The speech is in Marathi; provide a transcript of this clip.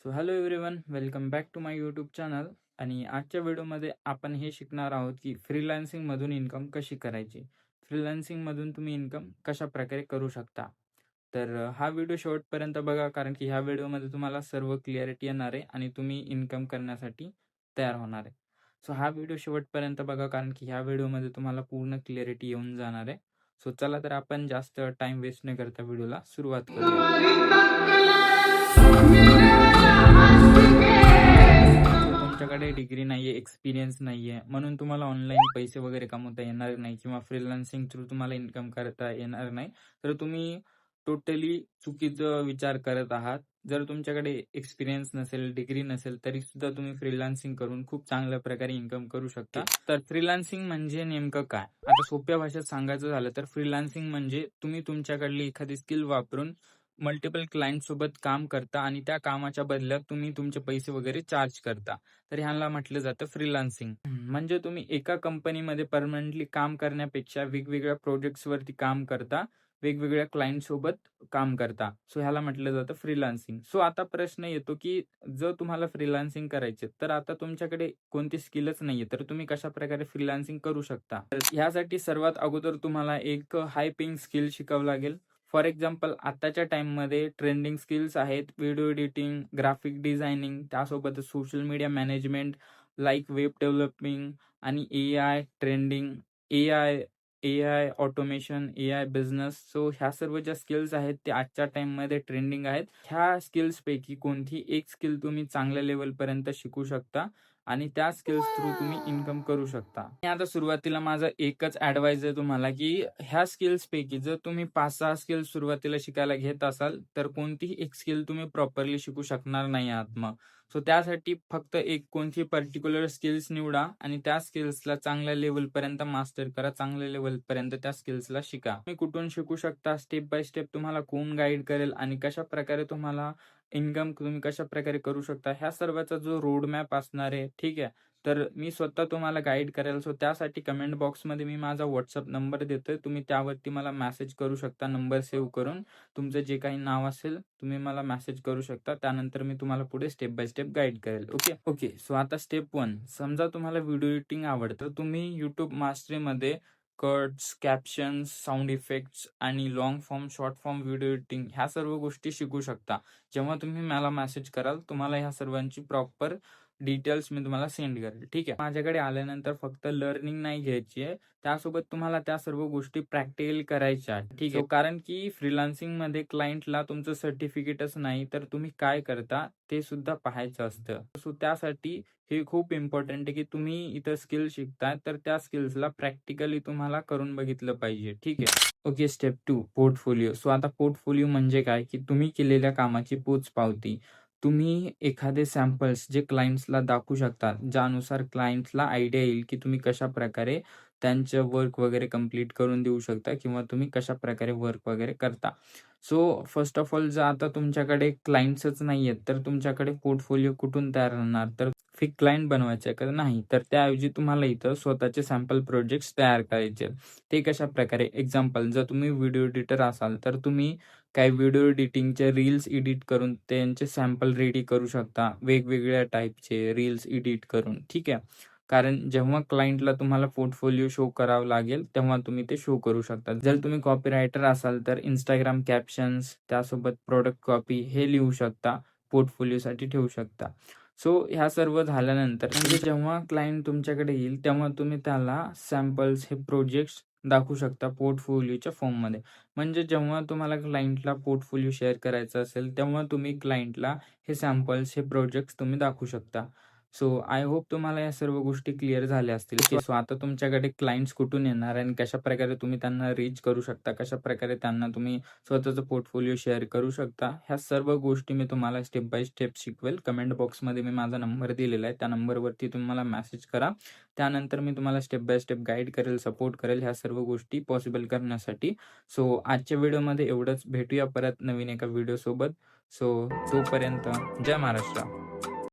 So hello everyone, welcome back to my YouTube channel. आणि आजच्या व्हिडिओमध्ये आपण हे शिकणार आहोत की फ्रीलान्सिंगमधून इन्कम कशी करायची. फ्रीलान्सिंगमधून तुम्ही इन्कम कशा प्रकारे करू शकता. तर हा व्हिडिओ शेवटपर्यंत बघा, कारण की ह्या व्हिडिओमध्ये तुम्हाला सर्व क्लिअरिटी येणार आहे आणि तुम्ही इन्कम करण्यासाठी तयार होणार आहे. सो हा व्हिडिओ शेवटपर्यंत बघा, कारण की ह्या व्हिडिओमध्ये तुम्हाला पूर्ण क्लिअरिटी येऊन जाणार आहे. सो चला तर आपण जास्त टाइम वेस्ट न करता व्हिडिओला सुरुवात करूया. जर तुमच्याकडे डिग्री नाहीये, एक्सपिरियन्स नाहीये, म्हणून तुम्हाला ऑनलाईन पैसे वगैरे कमवता येणार नाही किंवा फ्रीलान्सिंग थ्रू तुम्हाला इन्कम करता येणार नाही, तर तुम्ही टोटली चुकीचं विचार करत आहात. जर तुमच्याकडे एक्सपिरियन्स नसेल, डिग्री नसेल, तरी सुद्धा तुम्ही फ्रीलान्सिंग करून खूप चांगल्या प्रकारे इन्कम करू शकता. तर फ्रीलान्सिंग म्हणजे नेमकं काय? आता सोप्या भाषेत सांगायचं झालं तर फ्रीलान्सिंग म्हणजे तुम्ही तुमच्याकडली एखादी स्किल वापरून मल्टिपल क्लायंट सोबत काम करता आणि त्या कामाच्या बदल्यात तुम्ही तुमचे पैसे वगैरे चार्ज करता. तर ह्याला म्हटलं जातं फ्रीलान्सिंग. म्हणजे तुम्ही एका कंपनीमध्ये परमनंटली काम करण्यापेक्षा वेगवेगळ्या प्रोजेक्ट्सवरती काम करता, वेगवेगळ्या क्लायंट सोबत काम करता. सो ह्याला म्हटलं जातं फ्रीलान्सिंग. सो आता प्रश्न येतो की जर तुम्हाला फ्रीलान्सिंग करायचे तर आता तुमच्याकडे कोणती स्किलच नाहीये, तर तुम्ही कशा प्रकारे फ्रीलान्सिंग करू शकता. तर ह्यासाठी सर्वात अगोदर तुम्हाला एक हाय पेइंग स्किल शिकावं लागेल. फॉर एक्झाम्पल आत्ताच्या टाईममध्ये ट्रेंडिंग स्किल्स आहेत व्हिडिओ एडिटिंग, ग्राफिक डिझायनिंग, त्यासोबतच social media management, like web developing आणि AI trending, AI AI automation, AI business. So ह्या सर्व ज्या स्किल्स आहेत ते आजच्या टाईममध्ये ट्रेंडिंग आहेत. ह्या स्किल्सपैकी कोणती एक स्किल तुम्ही चांगल्या लेवलपर्यंत शिकू शकता आणि त्या स्किल्स थ्रू तुम्ही इन्कम करू शकता. आणि आता सुरुवातीला माझा एकच ॲडवाइस आहे तुम्हाला, की ह्या स्किल्सपैकी जर तुम्ही 5-6 स्किल्स सुरुवातीला शिकायला घेत असाल, तर कोणतीही एक स्किल तुम्ही प्रॉपरली शिकू शकणार नाही आहात मग. सो त्यासाठी फक्त एक कोणती पर्टिक्युलर स्किल्स निवडा आणि त्या स्किल्सला चांगल्या लेव्हलपर्यंत मास्टर करा, चांगल्या लेव्हलपर्यंत त्या स्किल्सला शिका. तुम्ही कुठून शिकू शकता, स्टेप बाय स्टेप तुम्हाला कोण गाईड करेल आणि कशाप्रकारे तुम्हाला इन्कम तुम्ही कशाप्रकारे करू शकता, ह्या सर्वाचा जो रोड मॅप असणार आहे, ठीक आहे. तर मी स्वतः तुम्हाला गाईड करेल. सो त्यासाठी कमेंट बॉक्समध्ये मी माझा WhatsApp नंबर देतोय. तुम्ही त्यावरती मला मेसेज करू शकता नंबर सेव्ह करून. तुमचं जे काही नाव असेल तुम्ही मला मेसेज करू शकता. त्यानंतर मी तुम्हाला पुढे स्टेप बाय स्टेप गाईड करेल. ओके. सो आता स्टेप 1. समजा तुम्हाला व्हिडिओ एडिटिंग आवडतं. तुम्ही YouTube मास्टरीमध्ये कट्स, कॅप्शन्स, साउंड इफेक्ट्स आणि long form, short form video editing ह्या सर्व गोष्टी शिकू शकता. जेव्हा तुम्ही मला मेसेज कराल, तुम्हाला ह्या सर्वांची प्रॉपर डिटेल्स मी तुम्हाला सेंड करेल. ठीक आहे. माझ्याकडे आल्यानंतर फक्त लर्निंग नाही घ्यायची आहे. त्यासोबत तुम्हाला त्या सर्व गोष्टी प्रॅक्टिकली करायच्या आहेत. ठीक आहे. कारण की फ्रीलान्सिंगमध्ये क्लायंटला तुमचं सर्टिफिकेटच नाही, तर तुम्ही काय करता ते सुद्धा पाहायचं असतं. सो त्यासाठी हे खूप इम्पॉर्टंट आहे, की तुम्ही इथं स्किल शिकताय, तर त्या स्किल्सला प्रॅक्टिकली तुम्हाला करून बघितलं पाहिजे. ठीक आहे. ओके. स्टेप 2. पोर्टफोलिओ. सो आता पोर्टफोलिओ म्हणजे काय, की तुम्ही केलेल्या कामाची पोचपावती. तुम्ही एखादे सॅम्पल्स जे क्लायंट्सला दाखवू शकता, ज्यानुसार क्लायंट्सला आयडिया येईल, की तुम्ही कशाप्रकारे त्यांचं वर्क वगैरे कंप्लीट करून देऊ शकता किंवा तुम्ही कशाप्रकारे वर्क वगैरे करता. सो फर्स्ट ऑफ ऑल जर आता तुमच्याकडे क्लायंट्सच नाहीयेत, तर तुमच्याकडे पोर्टफोलिओ कुठून तयार होणार? तर फिक क्लायंट बनवायचे का? नाही. तर त्याऐवजी तुम्हाला इथं स्वतःचे सॅम्पल प्रोजेक्ट्स तयार करायचे. ते कशाप्रकारे? एक्झाम्पल, जर तुम्ही व्हिडिओ एडिटर असाल, तर तुम्ही काही व्हिडिओ एडिटिंगचे रील्स एडिट करून त्यांचे सॅम्पल रेडी करू शकता. वेगवेगळ्या टाईपचे रील्स एडिट करून. ठीक आहे. कारण जेव्हा क्लायंटला तुम्हाला पोर्टफोलिओ शो करावं लागेल, तेव्हा तुम्ही ते शो करू शकता. जर तुम्ही कॉपीरायटर असाल, तर Instagram कॅप्शन्स, त्यासोबत प्रॉडक्ट कॉपी हे लिहू शकता. पोर्टफोलिओसाठी ठेवू शकता. सो ह्या सर्व झाल्यानंतर म्हणजे जेव्हा क्लायंट तुमच्याकडे येईल, तेव्हा तुम्ही त्याला सॅम्पल्स हे प्रोजेक्ट्स दाखवू शकता पोर्टफोलिओच्या फॉर्ममध्ये. म्हणजे जेव्हा तुम्हाला क्लायंटला पोर्टफोलिओ शेअर करायचा असेल, तेव्हा तुम्ही क्लायंटला हे सॅम्पल्स, हे प्रोजेक्ट्स तुम्ही दाखवू शकता. सो आय होप तुम्हाला या सर्व गोष्टी क्लिअर झाल्या असतील. सो आता तुमच्याकडे क्लायंट्स कुठून येणार आणि कशाप्रकारे तुम्ही त्यांना रीच करू शकता, कशाप्रकारे त्यांना तुम्ही स्वतःचा पोर्टफोलिओ शेअर करू शकता, ह्या सर्व गोष्टी मी तुम्हाला स्टेप बाय स्टेप शिकवेल. कमेंट बॉक्समध्ये मी माझा नंबर दिलेला आहे. त्या नंबरवरती तुम्ही मला मेसेज करा. त्यानंतर मी तुम्हाला स्टेप बाय स्टेप गाईड करेल, सपोर्ट करेल ह्या सर्व गोष्टी पॉसिबल करण्यासाठी. सो आजच्या व्हिडिओमध्ये एवढंच. भेटूया परत नवीन एका व्हिडिओसोबत. सो तोपर्यंत जय महाराष्ट्र.